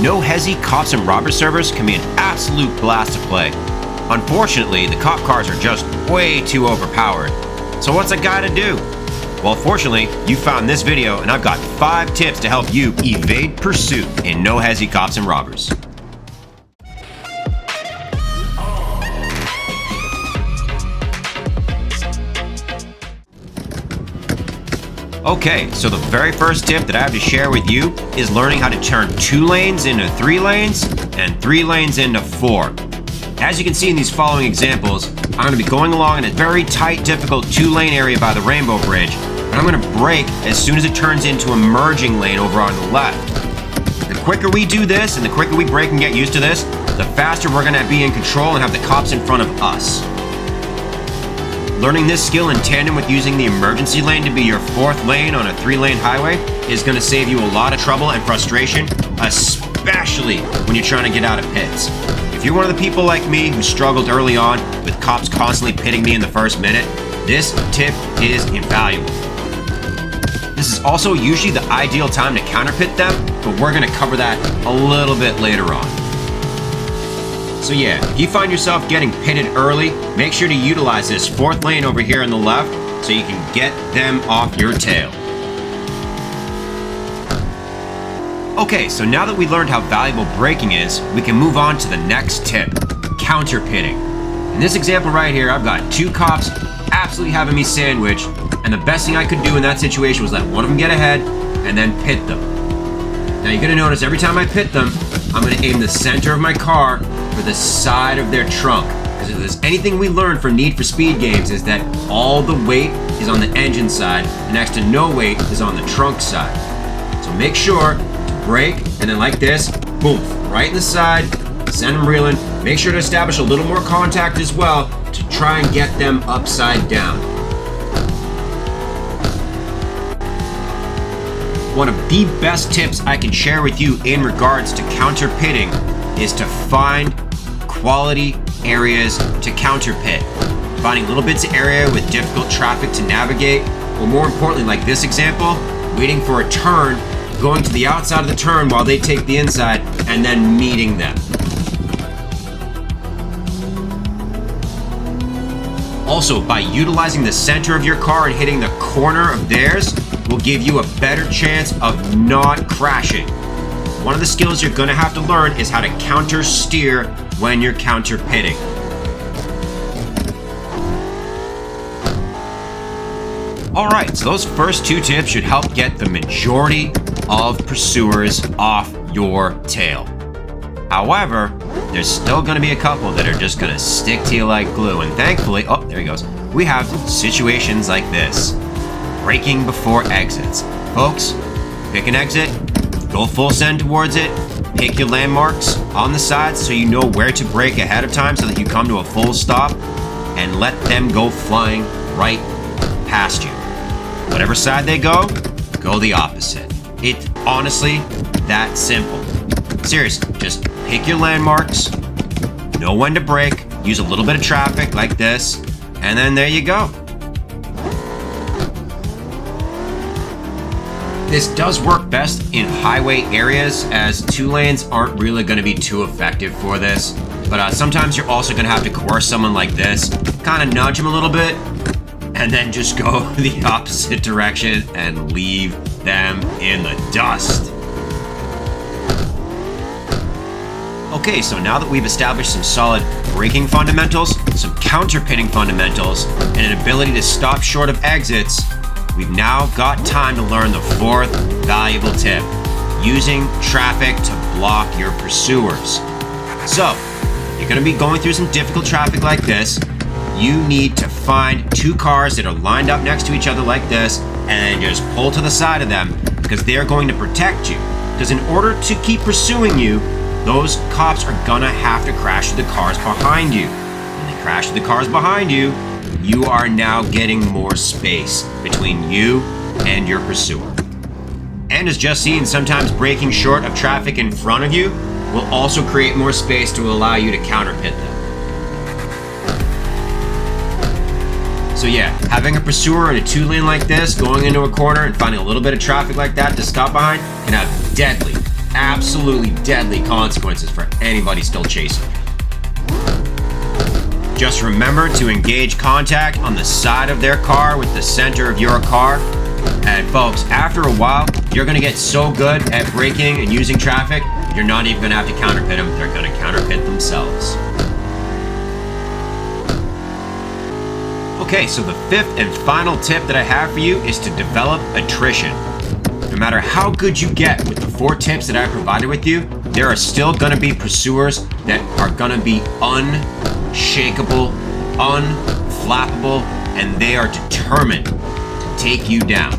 No Hesi Cops and Robbers servers can be an absolute blast to play. Unfortunately, the cop cars are just way too overpowered. So what's a guy to do? Well, fortunately, you found this video and I've got 5 tips to help you evade pursuit in No Hesi Cops and Robbers. Okay, so the very first tip that I have to share with you is learning how to turn 2 lanes into 3 lanes and 3 lanes into 4. As you can see in these following examples, I'm going to be going along in a very tight, difficult 2-lane area by the Rainbow Bridge, and I'm going to brake as soon as it turns into a merging lane over on the left. The quicker we do this and the quicker we brake and get used to this, the faster we're going to be in control and have the cops in front of us. Learning this skill in tandem with using the emergency lane to be your 4th lane on a 3-lane highway is going to save you a lot of trouble and frustration, especially when you're trying to get out of pits. If you're one of the people like me who struggled early on with cops constantly pitting me in the first minute, this tip is invaluable. This is also usually the ideal time to counter pit them, but we're going to cover that a little bit later on. So yeah, if you find yourself getting pitted early, make sure to utilize this 4th lane over here on the left so you can get them off your tail. Okay, so now that we learned how valuable braking is, we can move on to the next tip, counter pitting. In this example right here, I've got 2 cops absolutely having me sandwiched, and the best thing I could do in that situation was let one of them get ahead and then pit them. Now you're gonna notice every time I pit them, I'm gonna aim the center of my car for the side of their trunk. Because if there's anything we learned from Need for Speed games is that all the weight is on the engine side and next to no weight is on the trunk side. So make sure to brake and then like this, boom, right in the side, send them reeling. Make sure to establish a little more contact as well to try and get them upside down. One of the best tips I can share with you in regards to counter pitting is to find quality areas to counter pit. Finding little bits of area with difficult traffic to navigate, or more importantly, like this example, waiting for a turn, going to the outside of the turn while they take the inside, and then meeting them. Also, by utilizing the center of your car and hitting the corner of theirs will give you a better chance of not crashing. One of the skills you're going to have to learn is how to counter steer when you're counter pitting. Alright, so those first 2 tips should help get the majority of pursuers off your tail. However, there's still going to be a couple that are just going to stick to you like glue, and thankfully, oh, there he goes, we have situations like this. Braking before exits. Folks, pick an exit, go full send towards it, pick your landmarks on the sides so you know where to brake ahead of time so that you come to a full stop, and let them go flying right past you. Whatever side they go the opposite. It's honestly that simple. Seriously, just pick your landmarks, know when to brake, use a little bit of traffic like this, and then there you go. This does work best in highway areas as 2 lanes aren't really going to be too effective for this. But sometimes you're also going to have to coerce someone like this, kind of nudge them a little bit, and then just go the opposite direction and leave them in the dust. Okay, so now that we've established some solid braking fundamentals, some counter pitting fundamentals, and an ability to stop short of exits, we've now got time to learn the 4th valuable tip, using traffic to block your pursuers. So, you're going to be going through some difficult traffic like this. You need to find 2 cars that are lined up next to each other like this, and just pull to the side of them, because they're going to protect you. Because in order to keep pursuing you, those cops are gonna have to crash the cars behind you. When they crash the cars behind you, you are now getting more space between you and your pursuer. And as just seen, sometimes braking short of traffic in front of you will also create more space to allow you to counter pit them. So yeah, having a pursuer in a 2-lane like this, going into a corner and finding a little bit of traffic like that to stop behind can have deadly, absolutely deadly consequences for anybody still chasing. Just remember to engage contact on the side of their car with the center of your car. And folks, after a while, you're gonna get so good at braking and using traffic, you're not even gonna have to counterpit them, they're gonna counterpit themselves. Okay, so the fifth and final tip that I have for you is to develop attrition. No matter how good you get with the 4 tips that I provided with you, there are still gonna be pursuers that are gonna be unshakable, unflappable, and they are determined to take you down.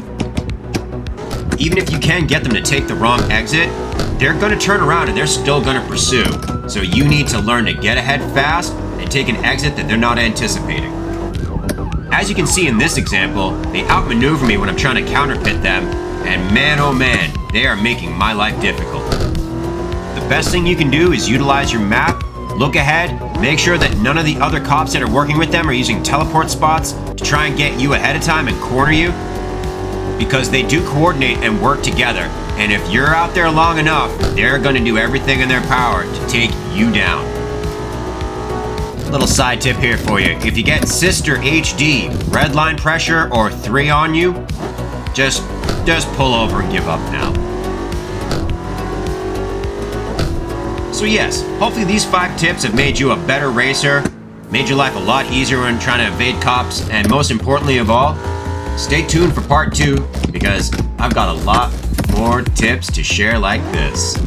Even if you can get them to take the wrong exit, they're gonna turn around and they're still gonna pursue. So you need to learn to get ahead fast and take an exit that they're not anticipating. As you can see in this example, they outmaneuver me when I'm trying to counterpit them, and man oh man, they are making my life difficult. The best thing you can do is utilize your map, look ahead, make sure that none of the other cops that are working with them are using teleport spots to try and get you ahead of time and corner you, because they do coordinate and work together, and if you're out there long enough, they're going to do everything in their power to take you down. Little side tip here for you. If you get Sister HD, red line pressure, or 3 on you, just pull over and give up now. So yes, hopefully these 5 tips have made you a better racer, made your life a lot easier when trying to evade cops, and most importantly of all, stay tuned for part 2 because I've got a lot more tips to share like this.